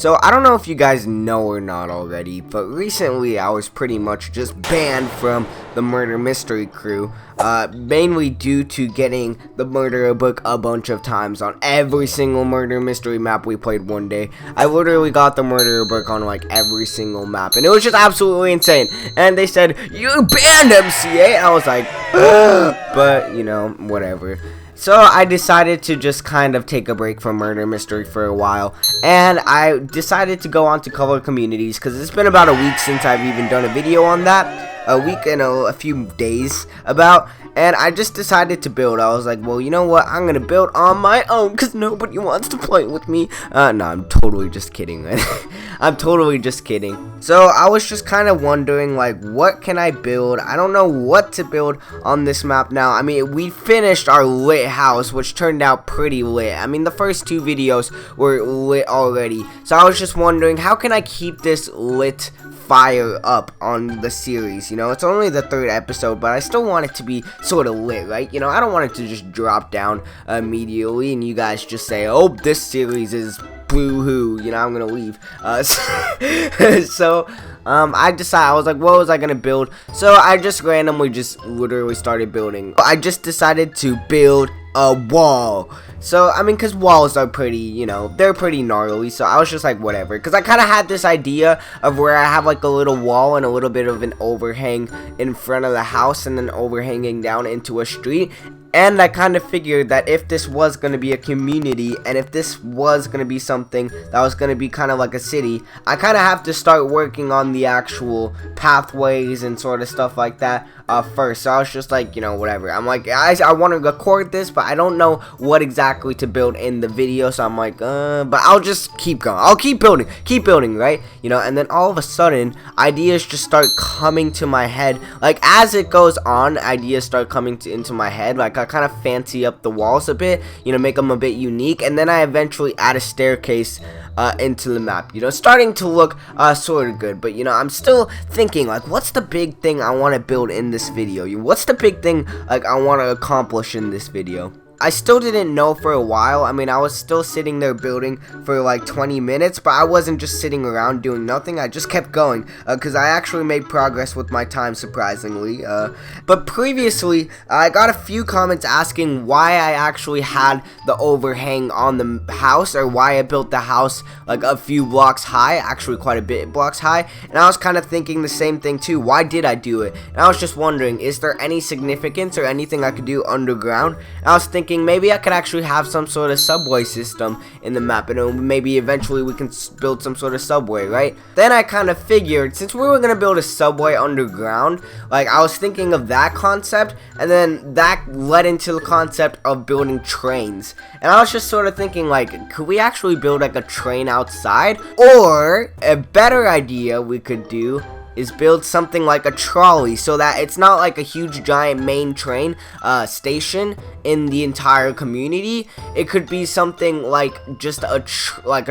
So I don't know if you guys know or not already, but recently I was pretty much just banned from the murder mystery crew, mainly due to getting the murderer book a bunch of times on every single murder mystery map we played one day. I literally got the murderer book on like every single map, and it was just absolutely insane. And they said, "You banned MCA," and I was like, but you know, whatever. So I decided to just kind of take a break from murder mystery for a while, and I decided to go on to color communities because it's been about a week since I've even done a video on that. A week and a few days about, and I just decided to build. I was like, well, you know what, I'm gonna build on my own because nobody wants to play with me. No, I'm totally just kidding. I'm totally just kidding. So I was just kind of wondering, like, what can I build? I don't know what to build on this map now. I mean, we finished our lit house, which turned out pretty lit. I mean, the first two videos were lit already, so I was just wondering, how can I keep this lit fire up on the series? You know, it's only the third episode, but I still want it to be sort of lit, right? You know, I don't want it to just drop down immediately and you guys just say, oh, this series is boo-hoo, you know, I'm gonna leave. So I decided, I was like, what was I gonna build? So I just randomly just literally started building. I just decided to build a wall. So, I mean, because walls are pretty, you know, they're pretty gnarly, so I was just like, whatever, because I kind of had this idea of where I have, like, a little wall and a little bit of an overhang in front of the house, and then overhanging down into a street, and I kind of figured that if this was going to be a community, and if this was going to be something that was going to be kind of like a city, I kind of have to start working on the actual pathways and sort of stuff like that first. So I was just like, you know, whatever. I'm like, I want to record this, but I don't know what exactly to build in the video. So I'm like, but I'll just keep going. I'll keep building, right? You know, and then all of a sudden, ideas just start coming to my head. Like, as it goes on, ideas start coming into my head. Like, I kind of fancy up the walls a bit, you know, make them a bit unique, and then I eventually add a staircase into the map, you know, starting to look sort of good. But you know, I'm still thinking, like, what's the big thing I want to build in this video? What's the big thing, like, I want to accomplish in this video? I still didn't know for a while. I mean, I was still sitting there building for like 20 minutes, but I wasn't just sitting around doing nothing. I just kept going because I actually made progress with my time, surprisingly. But previously, I got a few comments asking why I actually had the overhang on the house, or why I built the house like a few blocks high, actually quite a bit blocks high. And I was kind of thinking the same thing too. Why did I do it? And I was just wondering, is there any significance or anything I could do underground? And I was thinking, maybe I could actually have some sort of subway system in the map, and maybe eventually we can build some sort of subway, right? Then I kind of figured, since we were going to build a subway underground, like, I was thinking of that concept, and then that led into the concept of building trains. And I was just sort of thinking, like, could we actually build like a train outside? Or a better idea we could do is build something like a trolley, so that it's not like a huge giant main train station in the entire community. It could be something like just a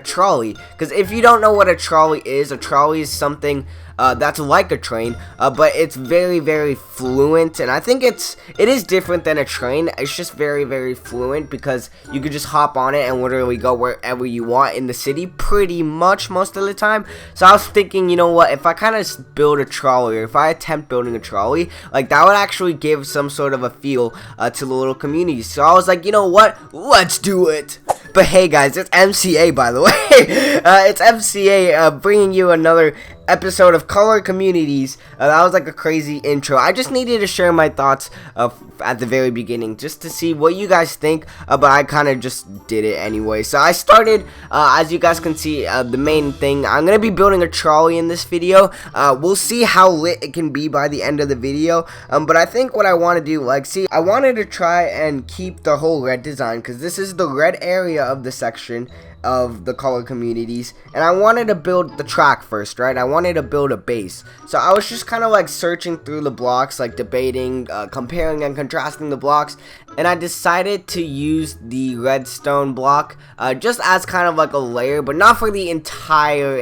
trolley, because if you don't know what a trolley is something that's like a train, but it's very, very fluent, and I think it is different than a train. It's just very, very fluent, because you could just hop on it and literally go wherever you want in the city, pretty much most of the time. So I was thinking, you know what, if I kind of build a trolley, or if I attempt building a trolley, like, that would actually give some sort of a feel to the little community. So I was like, you know what, let's do it. But hey guys, it's MCA, by the way. It's MCA bringing you another episode of Color Communities. That was like a crazy intro. I just needed to share my thoughts at the very beginning, just to see what you guys think, but I kind of just did it anyway. So I started, as you guys can see, the main thing, I'm going to be building a trolley in this video. We'll see how lit it can be by the end of the video, but I think what I want to do, like, see, I wanted to try and keep the whole red design, because this is the red area of the section of the color communities, and I wanted to build the track first, right? I wanted to build a base. So I was just kind of like searching through the blocks, like debating, comparing and contrasting the blocks, and I decided to use the redstone block just as kind of like a layer, but not for the entire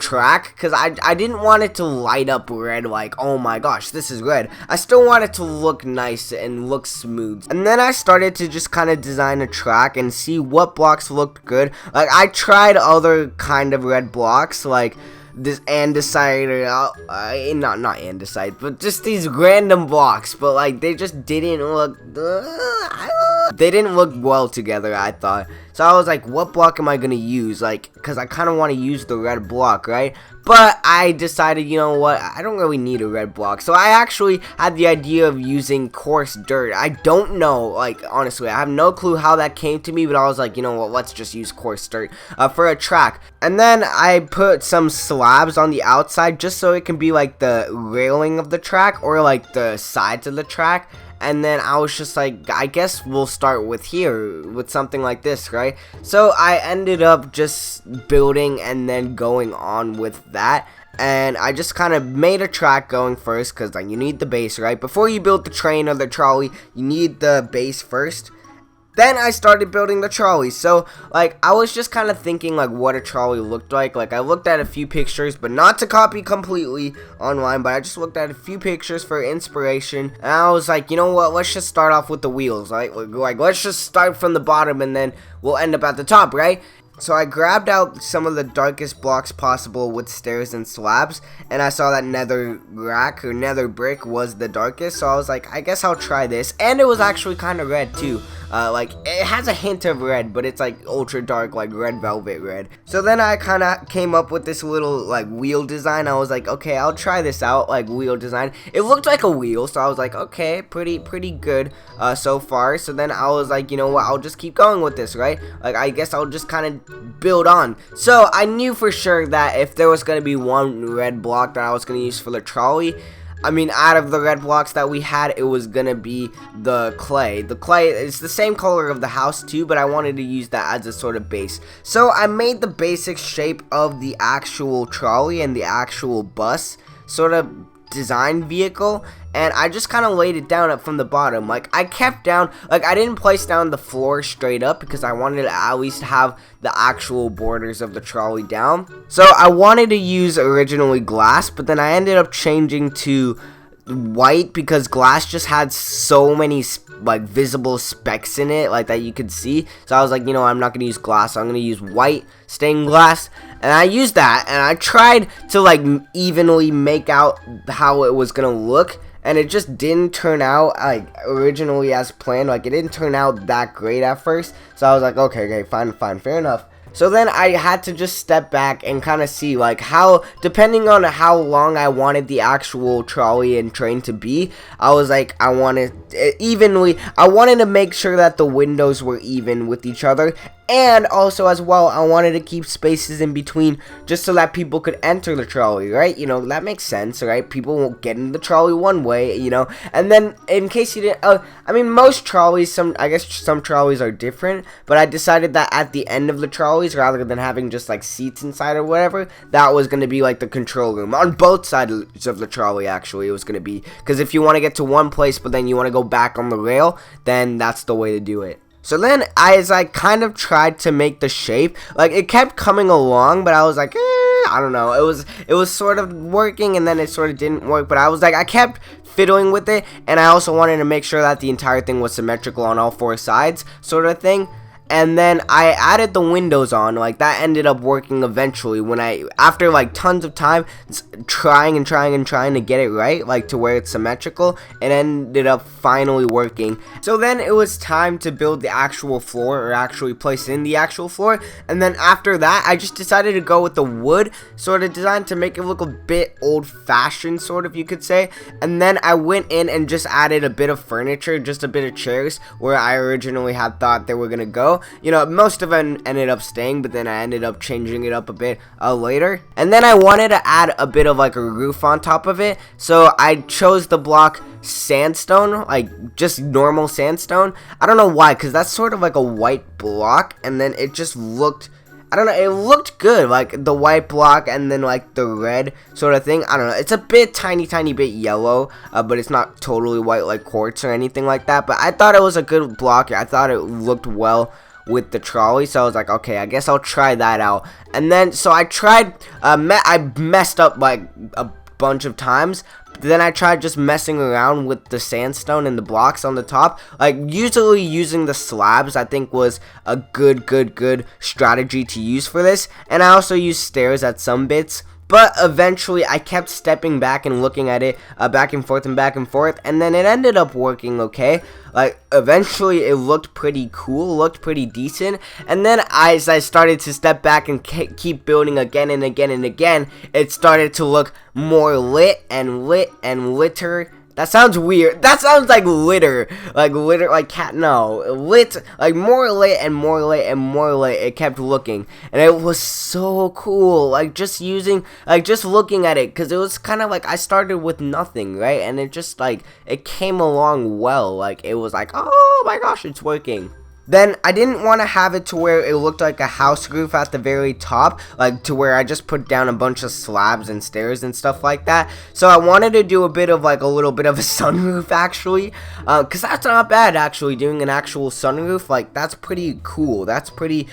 track, because I didn't want it to light up red like, oh my gosh, this is red. I still want it to look nice and look smooth. And then I started to just kind of design a track and see what blocks looked good. Like, I tried other kind of red blocks, like this andesite, or not andesite, but just these random blocks, but like they just didn't look well together, I thought. So I was like, what block am I gonna use? Like, because I kind of want to use the red block, right? But I decided, you know what, I don't really need a red block. So I actually had the idea of using coarse dirt. I don't know, like, honestly, I have no clue how that came to me, but I was like, you know what, let's just use coarse dirt for a track. And then I put some slabs on the outside just so it can be like the railing of the track, or like the sides of the track. And then I was just like, I guess we'll start with here, with something like this, right? So I ended up just building and then going on with that. And I just kind of made a track going first, because like you need the base, right? Before you build the train or the trolley, you need the base first. Then I started building the trolley. So, like, I was just kind of thinking, like, what a trolley looked like. Like, I looked at a few pictures, but not to copy completely online, but I just looked at a few pictures for inspiration. And I was like, you know what, let's just start off with the wheels, right? Like, let's just start from the bottom, and then we'll end up at the top, right? So I grabbed out some of the darkest blocks possible with stairs and slabs, and I saw that nether rack, or nether brick, was the darkest, so I was like, I guess I'll try this. And it was actually kind of red too. Like, it has a hint of red, but it's like ultra dark, like red velvet red. So then I kind of came up with this little like wheel design. I was like, okay, I'll try this out, like wheel design. It looked like a wheel, so I was like, okay, pretty good so far. So then I was like, you know what, I'll just keep going with this, right? Like, I guess I'll just kind of build on. So I knew for sure that if there was going to be one red block that I was going to use for the trolley, I mean, out of the red blocks that we had, it was gonna be the clay. The clay is the same color of the house too, but I wanted to use that as a sort of base. So I made the basic shape of the actual trolley and the actual bus sort of design vehicle, and I just kind of laid it down up from the bottom. Like, I kept down, like, I didn't place down the floor straight up because I wanted to at least have the actual borders of the trolley down. So I wanted to use originally glass, but then I ended up changing to white because glass just had so many like visible specks in it, like that you could see. So I was like, you know, I'm not gonna use glass, I'm gonna use white stained glass. And I used that, and I tried to like evenly make out how it was gonna look, and it just didn't turn out like originally as planned. Like, it didn't turn out that great at first. So I was like, okay, fine, fair enough. So then I had to just step back and kind of see like how, depending on how long I wanted the actual trolley and train to be, I was like, I wanted to make sure that the windows were even with each other. And also, as well, I wanted to keep spaces in between just so that people could enter the trolley, right? You know, that makes sense, right? People won't get in the trolley one way, you know? And then, in case you didn't, I mean, most trolleys, I guess some trolleys are different, but I decided that at the end of the trolleys, rather than having just, like, seats inside or whatever, that was going to be, like, the control room. On both sides of the trolley, actually, it was going to be. Because if you want to get to one place, but then you want to go back on the rail, then that's the way to do it. So then, as I kind of tried to make the shape, like, it kept coming along, but I was like, I don't know, it was sort of working, and then it sort of didn't work, but I was like, I kept fiddling with it, and I also wanted to make sure that the entire thing was symmetrical on all four sides, sort of thing. And then I added the windows on, like, that ended up working eventually when after, like, tons of time trying to get it right, like, to where it's symmetrical, it ended up finally working. So then it was time to build the actual floor, or actually place in the actual floor, and then after that, I just decided to go with the wood sort of design to make it look a bit old-fashioned, sort of, you could say, and then I went in and just added a bit of furniture, just a bit of chairs, where I originally had thought they were gonna go. You know, most of them ended up staying, but then I ended up changing it up a bit later. And then I wanted to add a bit of like a roof on top of it, so I chose the block sandstone, like just normal sandstone. I don't know why, because that's sort of like a white block, and then it just looked, I don't know, it looked good, like the white block and then like the red sort of thing. I don't know, it's a bit tiny bit yellow, but it's not totally white like quartz or anything like that, but I thought it was a good block. I thought it looked well with the trolley. So I was like, okay, I guess I'll try that out. And then so I tried, I messed up like a bunch of times. Then I tried just messing around with the sandstone and the blocks on the top. Like, usually using the slabs, I think, was a good strategy to use for this. And I also used stairs at some bits. But eventually, I kept stepping back and looking at it back and forth, and then it ended up working okay. Like, eventually, it looked pretty cool, looked pretty decent, and then as I started to step back and keep building again and again and again, it started to look more lit and litter. That sounds weird. That sounds like litter. Like cat, no. Lit, like more lit and more lit and more lit. It kept looking. And it was so cool. Like just looking at it. Because it was kind of like I started with nothing, right? And it just like, it came along well. Like it was like, oh my gosh, it's working. Then I didn't want to have it to where it looked like a house roof at the very top, like to where I just put down a bunch of slabs and stairs and stuff like that. So I wanted to do a bit of like a little bit of a sunroof actually, because that's not bad actually, doing an actual sunroof. Like that's pretty cool, that's pretty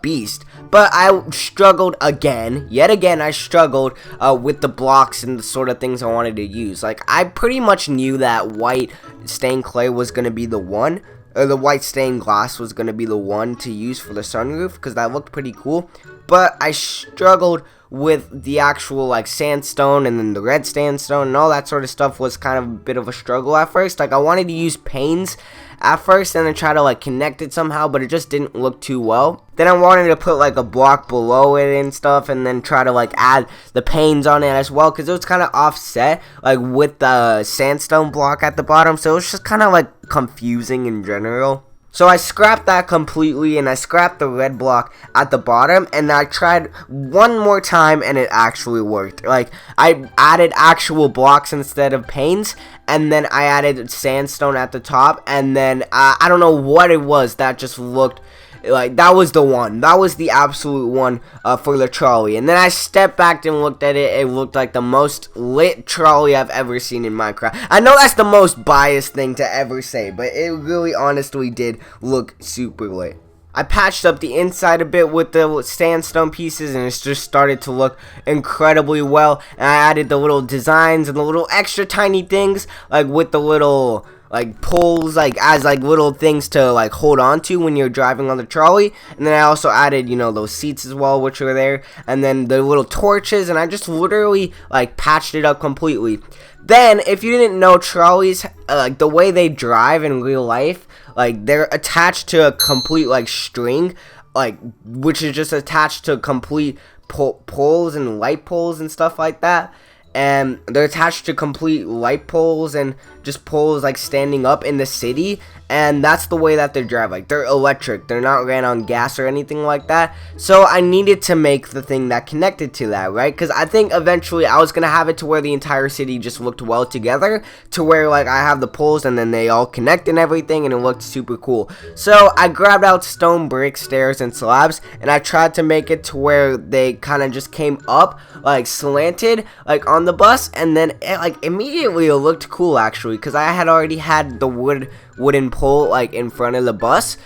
beast. But I struggled yet again I struggled with the blocks and the sort of things I wanted to use. Like I pretty much knew that white stained clay was going to be the one, or the white stained glass was going to be the one to use for the sunroof, because that looked pretty cool. But I struggled with the actual like sandstone, and then the red sandstone and all that sort of stuff was kind of a bit of a struggle at first. Like I wanted to use panes at first and then try to like connect it somehow, but it just didn't look too well. Then I wanted to put like a block below it and stuff, and then try to like add the panes on it as well, because it was kind of offset like with the sandstone block at the bottom, so it was just kind of like confusing in general. So I scrapped that completely, and I scrapped the red block at the bottom, and I tried one more time, and it actually worked. Like, I added actual blocks instead of panes, and then I added sandstone at the top, and then I don't know what it was that just looked like that was the one. That was the absolute one for the trolley. And then I stepped back and looked at it. It looked like the most lit trolley I've ever seen in Minecraft. I know that's the most biased thing to ever say, but it really honestly did look super lit. I patched up the inside a bit with the sandstone pieces, and it just started to look incredibly well. And I added the little designs and the little extra tiny things, like with the little like poles, like as like little things to like hold on to when you're driving on the trolley. And then I also added, you know, those seats as well, which are there, and then the little torches, and I just literally like patched it up completely. Then, if you didn't know, trolleys, like the way they drive in real life, like they're attached to a complete like string, like which is just attached to complete poles and light poles and stuff like that. And they're attached to complete light poles and just poles like standing up in the city, and that's the way that they drive. Like they're electric, they're not ran on gas or anything like that. So I needed to make the thing that connected to that, right? Because I think eventually I was gonna have it to where the entire city just looked well together, to where like I have the poles and then they all connect and everything, and it looked super cool. So I grabbed out stone brick stairs and slabs, and I tried to make it to where they kind of just came up like slanted like on the bus, and then it, like immediately it looked cool actually, because I had already had the wooden pole like in front of the bus.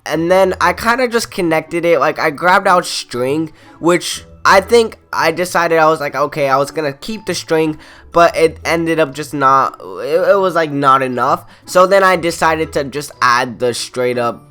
And then I kind of just connected it. Like I grabbed out string, which I think I decided, I was like, okay, I was gonna keep the string, but it ended up just not, it was like not enough. So then I decided to just add the straight up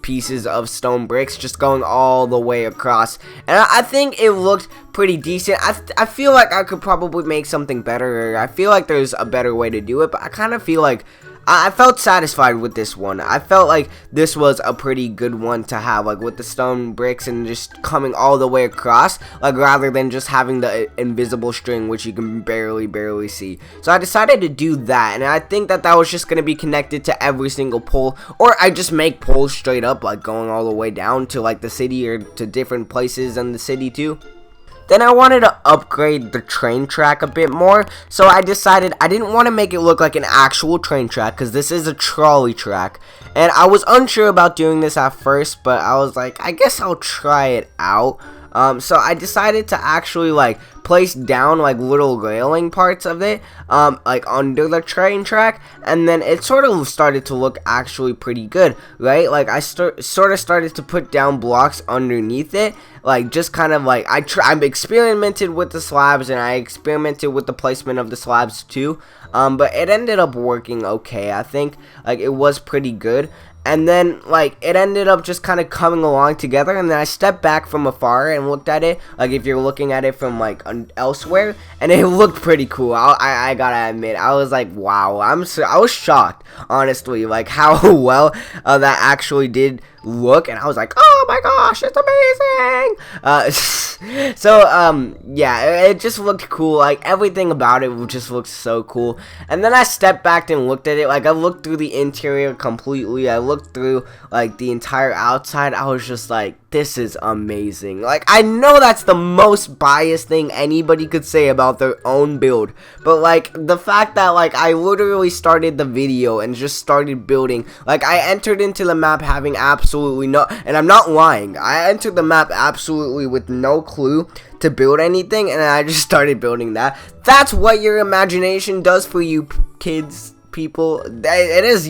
pieces of stone bricks, just going all the way across, and I think it looked pretty decent. I feel like I could probably make something better. I feel like there's a better way to do it, but I kind of feel like I felt satisfied with this one. I felt like this was a pretty good one to have, like with the stone bricks and just coming all the way across, like rather than just having the invisible string which you can barely see. So I decided to do that, and I think that that was just going to be connected to every single pole, or I just make poles straight up like going all the way down to like the city or to different places in the city too. Then I wanted to upgrade the train track a bit more, so I decided I didn't want to make it look like an actual train track, because this is a trolley track, and I was unsure about doing this at first, but I was like, I guess I'll try it out. So I decided to actually like place down like little railing parts of it like under the train track, and then it sort of started to look actually pretty good, right? Like I sort of started to put down blocks underneath it, like just kind of like I experimented with the slabs, and I experimented with the placement of the slabs too, but it ended up working okay. I think like it was pretty good. And then, like, it ended up just kind of coming along together, and then I stepped back from afar and looked at it, like, if you're looking at it from, like, elsewhere, and it looked pretty cool. I gotta admit, I was like, wow, I was shocked, honestly, like, how well that actually did look, and I was like, oh my gosh, it's amazing. Yeah, it just looked cool. Like, everything about it just looked so cool. And then I stepped back and looked at it. Like, I looked through the interior completely. I looked through like the entire outside. I was just like, this is amazing. Like, I know that's the most biased thing anybody could say about their own build, but like the fact that like I literally started the video and just started building, like I entered into the map having absolutely no, and I'm not lying, I entered the map absolutely with no clue to build anything, and I just started building that. That's what your imagination does for you, kids. People, it is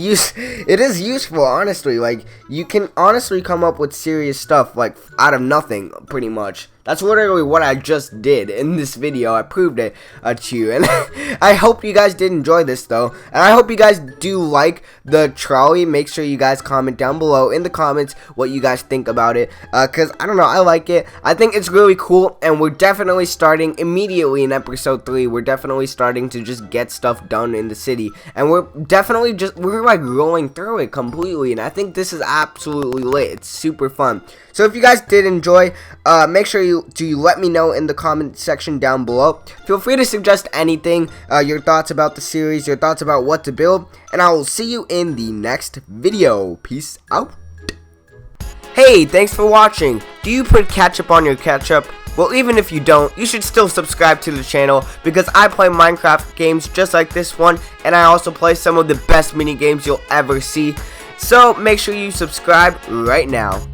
useful, honestly. Like, you can honestly come up with serious stuff like out of nothing, pretty much. That's literally what I just did in this video. I proved it to you, and I hope you guys did enjoy this though, and I hope you guys do like the trolley. Make sure you guys comment down below in the comments what you guys think about it, cause I don't know, I like it. I think it's really cool, and we're definitely starting immediately in episode 3. We're definitely starting to just get stuff done in the city, and we're like rolling through it completely, and I think this is absolutely lit. It's super fun. So if you guys did enjoy, make sure you let me know in the comment section down below. Feel free to suggest anything, your thoughts about the series, your thoughts about what to build, and I will see you in the next video. Peace out. Hey, thanks for watching. Do you put ketchup on your ketchup? Well, even if you don't, you should still subscribe to the channel, because I play Minecraft games just like this one, and I also play some of the best mini games you'll ever see. So make sure you subscribe right now.